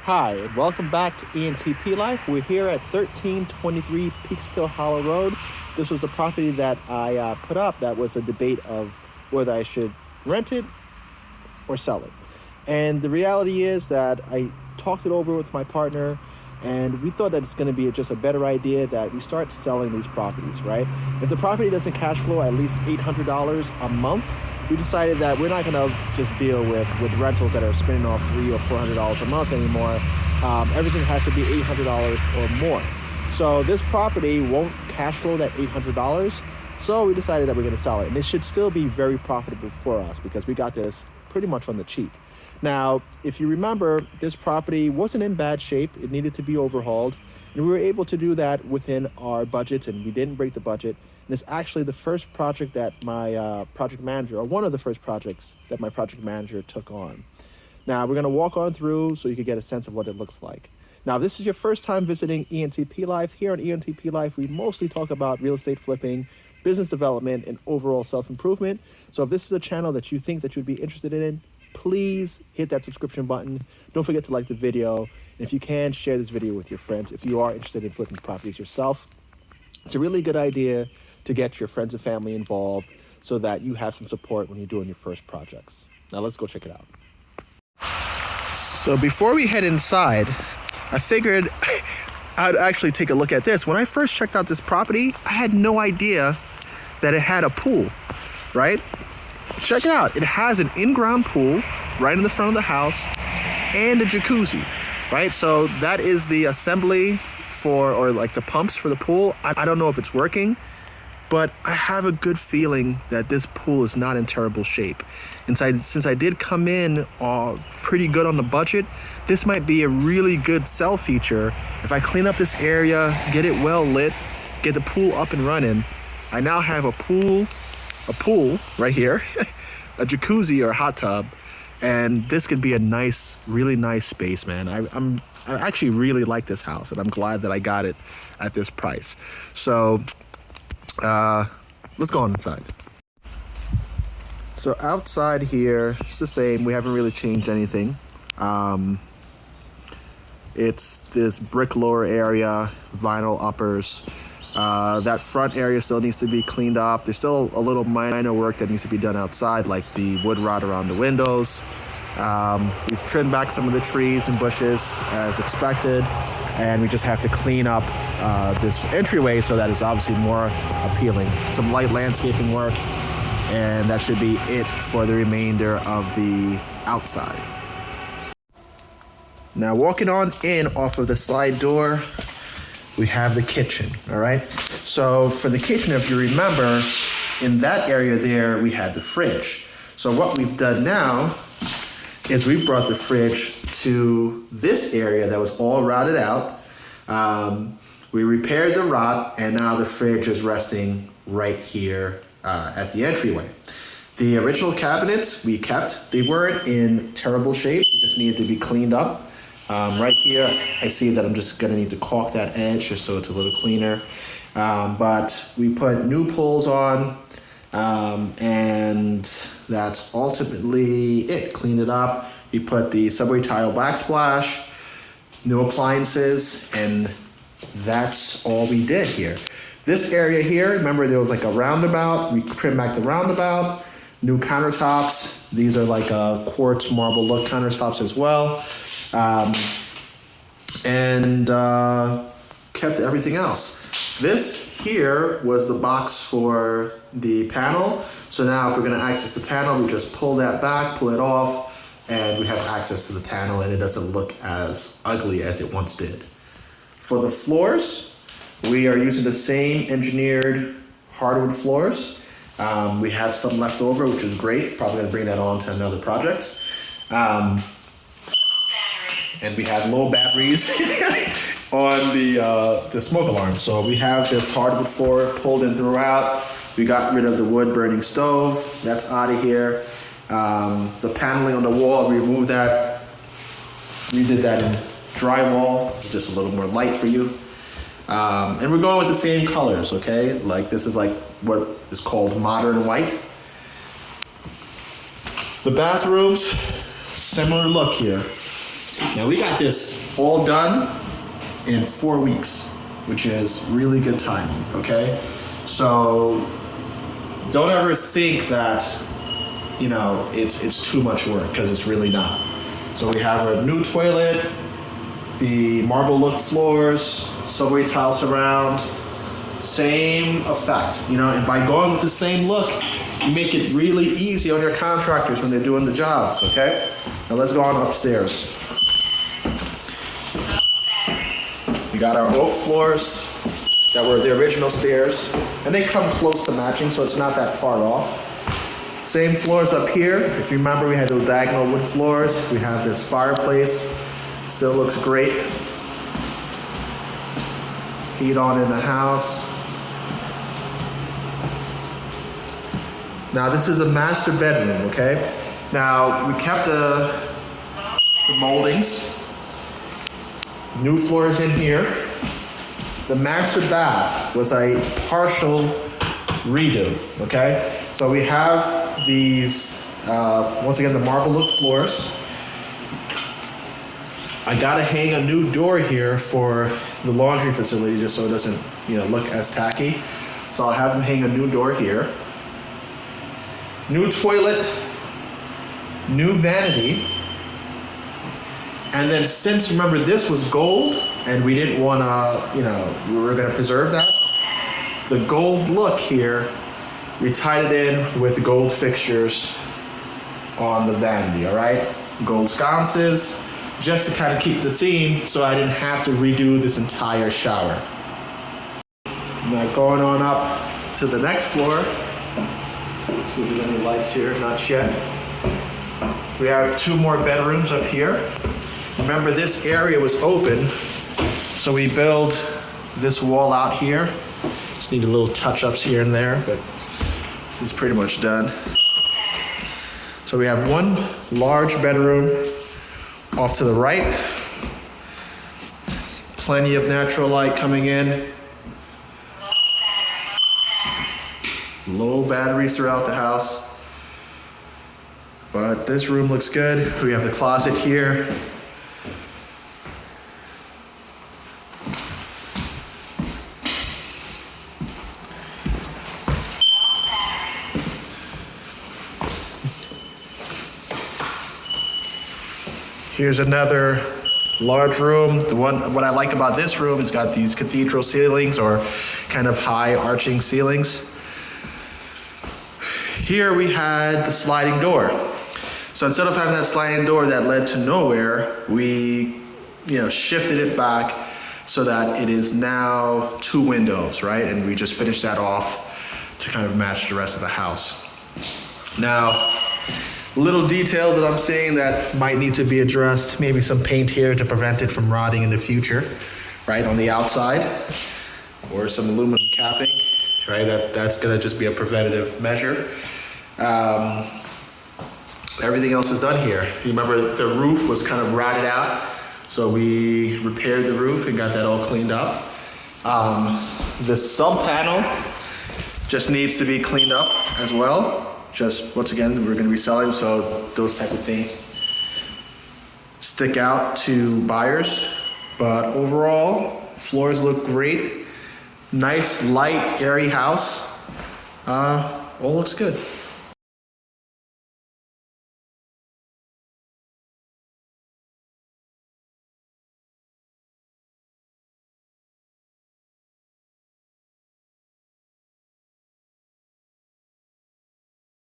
Hi, and welcome back to ENTP Life. We're here at 1323 Peekskill Hollow Road. This was a property that I put up that was a debate of whether I should rent it or sell it. And the reality is that I talked it over with my partner, and we thought that it's going to be just a better idea that we start selling these properties, right? If the property doesn't cash flow at least $800 a month, we decided that we're not going to just deal with rentals that are spinning off $300 or $400 a month anymore. Everything has to be $800 or more. So this property won't cash flow that $800. So we decided that we're going to sell it. And it should still be very profitable for us because we got this pretty much on the cheap. Now, if you remember, this property wasn't in bad shape. It needed to be overhauled. And we were able to do that within our budgets, and we didn't break the budget. And it's actually the first project that my project manager, or one of the first projects that my project manager took on. Now, we're going to walk on through so you can get a sense of what it looks like. Now, if this is your first time visiting ENTP Life, here on ENTP Life, we mostly talk about real estate flipping, business development, and overall self-improvement. So if this is a channel that you think that you'd be interested in, please hit that subscription button. Don't forget to like the video. And if you can, share this video with your friends if you are interested in flipping properties yourself. It's a really good idea to get your friends and family involved so that you have some support when you're doing your first projects. Now let's go check it out. So before we head inside, I figured I'd actually take a look at this. When I first checked out this property, I had no idea that it had a pool, right? Check it out. It has an in-ground pool right in the front of the house and a jacuzzi, right? So that is the assembly for, or like the pumps for the pool. I don't know if it's working, but I have a good feeling that this pool is not in terrible shape. And since I did come in pretty good on the budget, this might be a really good sell feature. If I clean up this area, get it well lit, get the pool up and running, I now have a pool right here, a jacuzzi or a hot tub, and this could be a nice, really nice space, man. I actually really like this house, and I'm glad that I got it at this price. So let's go on inside. So outside here, it's the same. We haven't really changed anything. It's this brick lower area, vinyl uppers. That front area still needs to be cleaned up. There's still a little minor work that needs to be done outside, like the wood rot around the windows. We've trimmed back some of the trees and bushes as expected, and we just have to clean up this entryway so that it's obviously more appealing. Some light landscaping work, and that should be it for the remainder of the outside. Now, walking on in off of the slide door, we have the kitchen, all right? So for the kitchen, if you remember, in that area there, we had the fridge. So what we've done now is we brought the fridge to this area that was all rotted out. We repaired the rot, and now the fridge is resting right here at the entryway. The original cabinets we kept. They weren't in terrible shape. They just needed to be cleaned up. Right here, I see that I'm just gonna need to caulk that edge just so it's a little cleaner. But we put new pulls on, and that's ultimately it. Cleaned it up. We put the subway tile backsplash, new appliances, and that's all we did here. This area here, remember there was like a roundabout. We trimmed back the roundabout, new countertops. These are like quartz marble look countertops as well. And kept everything else. This here was the box for the panel. So now if we're gonna access the panel, we just pull that back, pull it off, and we have access to the panel, and it doesn't look as ugly as it once did. For the floors, we are using the same engineered hardwood floors. We have some left over, which is great. Probably gonna bring that on to another project. And we have low batteries on the smoke alarm. So we have this hardwood floor pulled in throughout. We got rid of the wood burning stove. That's out of here. The paneling on the wall, we removed that. We did that in drywall. It's just a little more light for you. And we're going with the same colors, okay? Like this is like what is called modern white. The bathrooms, similar look here. Now we got this all done in 4 weeks, which is really good timing, okay? So don't ever think that, you know, it's too much work, because it's really not. So we have a new toilet, the marble look floors, subway tile surround, same effect, you know, and by going with the same look, you make it really easy on your contractors when they're doing the jobs, okay? Now let's go on upstairs. We got our oak floors that were the original stairs, and they come close to matching, so it's not that far off. Same floors up here. If you remember, we had those diagonal wood floors. We have this fireplace, still looks great. Heat on in the house. Now this is the master bedroom, okay? Now we kept the moldings. New floors in here. The master bath was a partial redo, okay? So we have these, once again, the marble look floors. I gotta hang a new door here for the laundry facility just so it doesn't, you know, look as tacky. So I'll have them hang a new door here. New toilet, new vanity. And then since, remember, this was gold and we didn't wanna, you know, we were gonna preserve that. The gold look here, we tied it in with gold fixtures on the vanity, all right? Gold sconces, just to kind of keep the theme so I didn't have to redo this entire shower. Now going on up to the next floor. See if there's any lights here, not yet. We have 2 more bedrooms up here. Remember, this area was open, so we built this wall out here. Just need a little touch-ups here and there, but this is pretty much done. So we have 1 large bedroom off to the right. Plenty of natural light coming in. Low batteries throughout the house. But this room looks good. We have the closet here. Here's another large room. What I like about this room is got these cathedral ceilings, or kind of high arching ceilings. Here we had the sliding door. So instead of having that sliding door that led to nowhere, we, you know, shifted it back so that it is now 2 windows, right? And we just finished that off to kind of match the rest of the house. Now, little details that I'm seeing that might need to be addressed, maybe some paint here to prevent it from rotting in the future, right, on the outside, or some aluminum capping, right? That's gonna just be a preventative measure. Everything else is done here. You remember the roof was kind of rotted out, so we repaired the roof and got that all cleaned up. The sub panel just needs to be cleaned up as well. Just, once again, we're gonna be selling, so those type of things stick out to buyers. But overall, floors look great. Nice, light, airy house. All looks good.